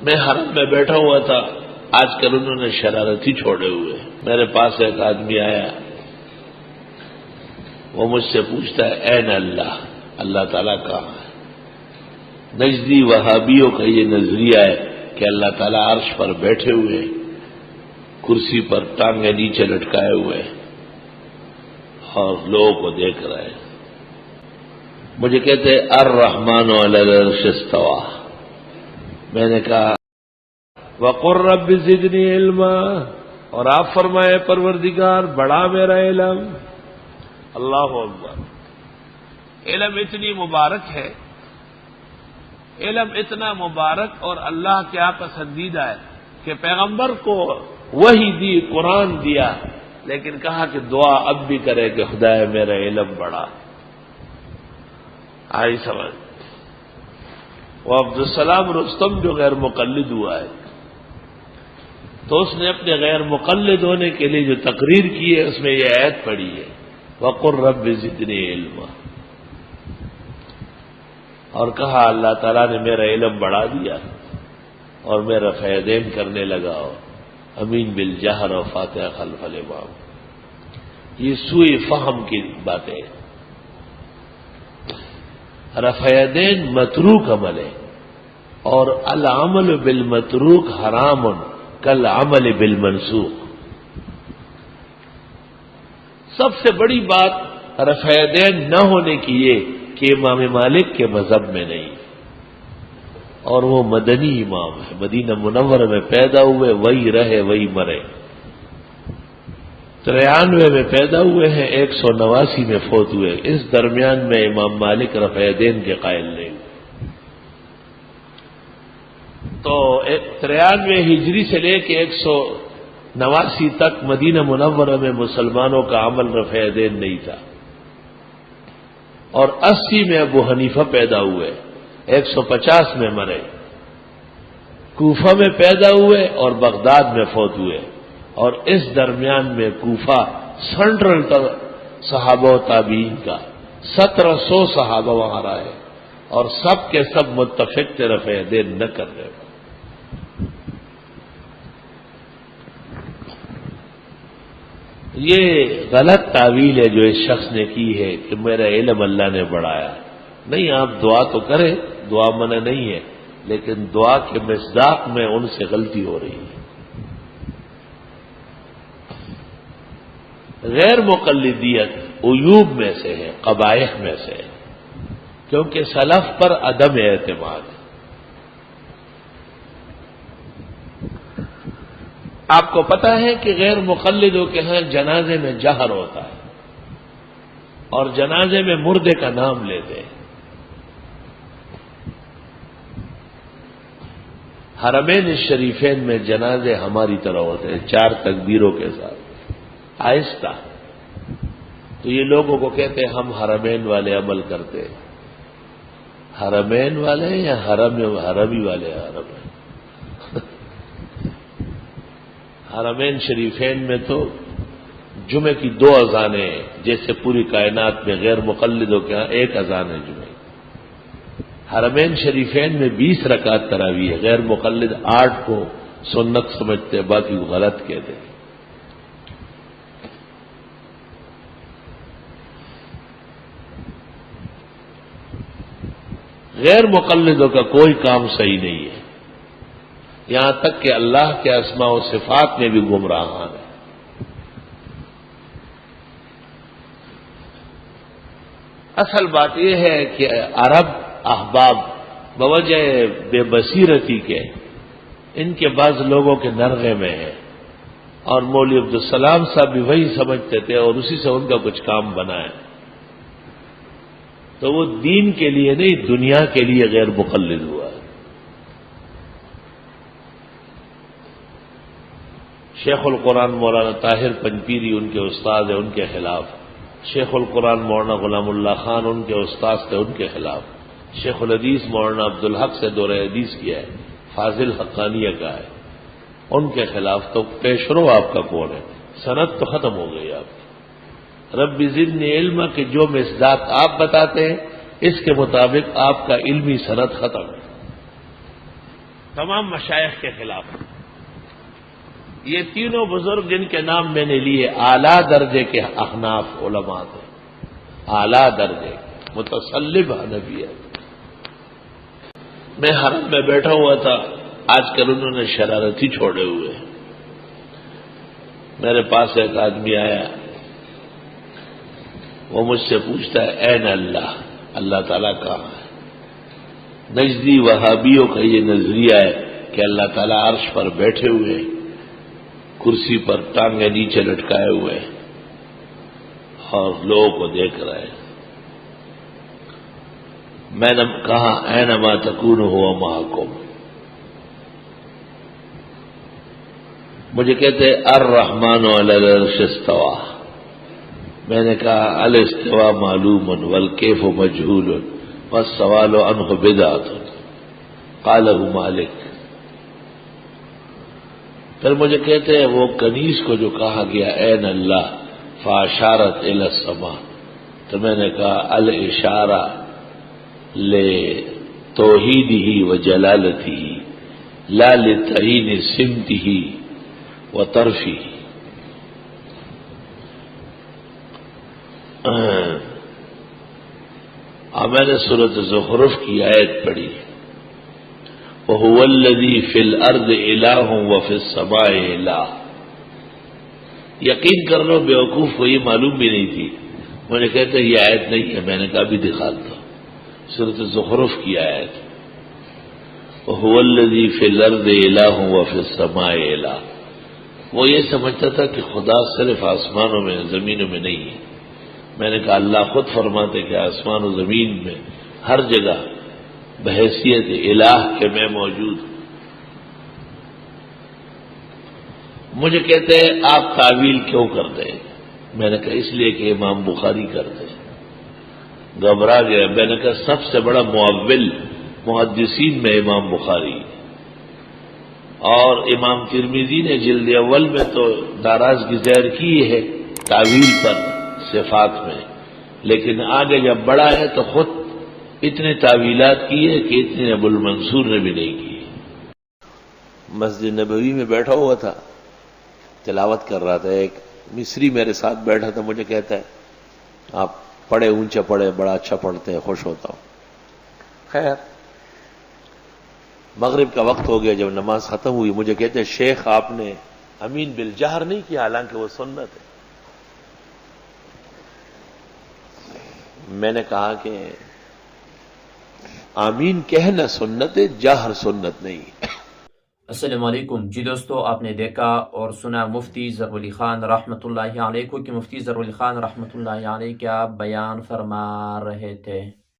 میں حرم میں بیٹھا ہوا تھا، آج کل انہوں نے شرارتی چھوڑے ہوئے، میرے پاس ایک آدمی آیا، وہ مجھ سے پوچھتا ہے این اللہ، اللہ تعالیٰ کہاں ہے؟ نجدی وہابیوں کا یہ نظریہ ہے کہ اللہ تعالیٰ عرش پر بیٹھے ہوئے، کرسی پر ٹانگیں نیچے لٹکائے ہوئے اور لوگوں کو دیکھ رہے ہیں۔ مجھے کہتے الرحمن علی العرش استوى، میں نے کہا وقل رب زدنی علما، اور آپ فرمائے پروردگار بڑھا میرا علم۔ اللہ اکبر۔ علم اتنی مبارک ہے، علم اتنا مبارک اور اللہ کیا پسندیدہ ہے کہ پیغمبر کو وحی دی، قرآن دیا، لیکن کہا کہ دعا اب بھی کرے کہ خدا میرا علم بڑھا۔ آئی سمجھ؟ وہ عبدالسلام رستم جو غیر مقلد ہوا ہے، تو اس نے اپنے غیر مقلد ہونے کے لیے جو تقریر کی ہے اس میں یہ آیت پڑھی ہے وقل رب زدنی علما، اور کہا اللہ تعالیٰ نے میرا علم بڑھا دیا اور میں رفع یدین کرنے لگا امین بالجہر و فاتحہ خلف الامام۔ یہ سوء فہم کی باتیں، رفع یدین متروک عمل ہے، اور العمل بالمتروک حرام کالعمل بالمنسوخ۔ سب سے بڑی بات رفع یدین نہ ہونے کی یہ کہ امام مالک کے مذہب میں نہیں، اور وہ مدنی امام ہے، مدینہ منورہ میں پیدا ہوئے، وہی رہے وہی مرے، 93 میں پیدا ہوئے ہیں، 189 میں فوت ہوئے، اس درمیان میں امام مالک رفع یدین کے قائل نہیں۔ تو 93 ہجری سے لے کے 189 تک مدینہ منورہ میں مسلمانوں کا عمل رفع یدین نہیں تھا، اور 80 میں ابو حنیفہ پیدا ہوئے، 150 میں مرے، کوفہ میں پیدا ہوئے اور بغداد میں فوت ہوئے، اور اس درمیان میں کوفہ سینٹرل صحابہ و تابعین کا 1700 صحابہ وہاں رہے، اور سب کے سب متفق تھے رفع یدین نہ کرنے پر۔ یہ غلط تعویل ہے جو اس شخص نے کی ہے کہ میرا علم اللہ نے بڑھایا۔ نہیں، آپ دعا تو کریں، دعا منع نہیں ہے، لیکن دعا کے مصداق میں ان سے غلطی ہو رہی ہے۔ غیر مقلدیت عیوب میں سے ہے، قبائح میں سے ہے، کیونکہ سلف پر عدم اعتماد ہے۔ آپ کو پتا ہے کہ غیر مقلدوں کے ہاں جنازے میں جہر ہوتا ہے، اور جنازے میں مردے کا نام لیتے ہیں۔ حرمین شریفین میں جنازے ہماری طرح ہوتے ہیں، 4 تکبیروں کے ساتھ آہستہ۔ تو یہ لوگوں کو کہتے ہیں ہم حرمین والے عمل کرتے ہیں۔ حرمین والے یا حرمی والے؟ حرمین شریفین میں تو جمعے کی 2 اذانیں ہیں، جیسے پوری کائنات میں غیر مقلدوں کے ہاں 1 اذان ہے جمعے۔ حرمین شریفین میں 20 رکعت تراویح ہے، غیر مقلد 8 کو سنت سمجھتے، باقی کو غلط کہتے ہیں۔ غیر مقلدوں کا کوئی کام صحیح نہیں ہے، یہاں تک کہ اللہ کے اسماء و صفات میں بھی گمراہان ہے۔ اصل بات یہ ہے کہ عرب احباب بوجہ بے بصیرتی کے ان کے بعض لوگوں کے نرغے میں ہیں، اور مولوی عبدالسلام صاحب بھی وہی سمجھتے تھے اور اسی سے ان کا کچھ کام بنا ہے۔ تو وہ دین کے لیے نہیں، دنیا کے لیے غیر مقلد ہوا ہے۔ شیخ القرآن مولانا طاہر پنجپیری ان کے استاد ہیں، ان کے خلاف۔ شیخ القرآن مولانا غلام اللہ خان ان کے استاد تھے، ان کے خلاف۔ شیخ الحدیث مولانا عبدالحق سے دور حدیث کیا ہے، فاضل حقانیہ کا ہے، ان کے خلاف۔ تو پیشرو آپ کا کون ہے؟ سند تو ختم ہو گئی آپ کی۔ رب زدنی علما کہ جو مصداق آپ بتاتے ہیں اس کے مطابق آپ کا علمی سند ختم ہے۔ تمام مشائخ کے خلاف. یہ تینوں بزرگ جن کے نام میں نے لیے اعلیٰ درجے کے احناف علماء تھے، اعلیٰ درجے متصلب حنفیت. میں حرم میں بیٹھا ہوا تھا، آج کل انہوں نے شرارتی چھوڑے ہوئے. میرے پاس ایک آدمی آیا، وہ مجھ سے پوچھتا ہے این اللہ، اللہ تعالیٰ کہاں ہے؟ نجدی وہابیوں کا یہ نظریہ ہے کہ اللہ تعالیٰ عرش پر بیٹھے ہوئے، کرسی پر ٹانگیں نیچے لٹکائے ہوئے اور لوگوں کو دیکھ رہے ہیں. میں نے کہا اینما تکون ہوا معکم. مجھے کہتے الرحمن علی العرش استوى. میں نے کہا الاستواء معلوم والکیف مجہول والسوال عنہ بدعۃ قالہ مالک. پھر مجھے کہتے ہیں وہ کنیز کو جو کہا گیا این اللہ فاشارت الی السماء، تو میں نے کہا الاشارہ لتوحیدہ وجلالتہ لا لتعیین سمتہ وطرفہ. میں نے سورۃ زخرف کی آیت پڑھی، وَهُوَ الَّذِي فِي الْأَرْضِ إِلَٰهٌ وَفِي السَّمَاءِ إِلَٰهٌ. یقین کر لو بیوقوف کو یہ معلوم بھی نہیں تھی. مجھے کہتے ہیں یہ آیت نہیں ہے. میں نے کہا بھی دکھا دو، سورۃ زخرف کی آیت، وَهُوَ الَّذِي فِي الْأَرْضِ إِلَٰهٌ وَفِي السَّمَاءِ إِلَٰهٌ. وہ یہ سمجھتا تھا کہ خدا صرف آسمانوں میں زمینوں میں نہیں ہے. میں نے کہا اللہ خود فرماتے کہ آسمان و زمین میں ہر جگہ بحیثیت الہ کے میں موجود ہوں. مجھے کہتے ہیں آپ تعویل کیوں کرتے ہیں؟ میں نے کہا اس لیے کہ امام بخاری کرتے ہیں. گھبرا گیا. میں نے کہا سب سے بڑا معول محدثین میں امام بخاری اور امام ترمذی نے جلد اول میں تو ناراضگی ظاہر کی ہے تعویل پر صفات میں، لیکن آگے جب بڑا ہے تو خود اتنے تعویلات کی ہے کہ اتنے ابو المنصور نے بھی نہیں کی. مسجد نبوی میں بیٹھا ہوا تھا، تلاوت کر رہا تھا. ایک مصری میرے ساتھ بیٹھا تھا. مجھے کہتا ہے آپ پڑھے اونچا پڑھے، بڑا اچھا پڑھتے ہیں، خوش ہوتا ہوں. خیر مغرب کا وقت ہو گیا. جب نماز ختم ہوئی مجھے کہتے ہیں شیخ آپ نے امین بالجہر نہیں کیا، حالانکہ وہ سنت ہے. میں نے کہا کہ آمین کہنا سنت ہے، جہر سنت نہیں. السلام علیکم. جی دوستو، آپ نے دیکھا اور سنا مفتی ظفر علی خان رحمۃ اللہ علیہ کو کہ مفتی ظفر علی خان رحمۃ اللہ علیہ کیا بیان فرما رہے تھے.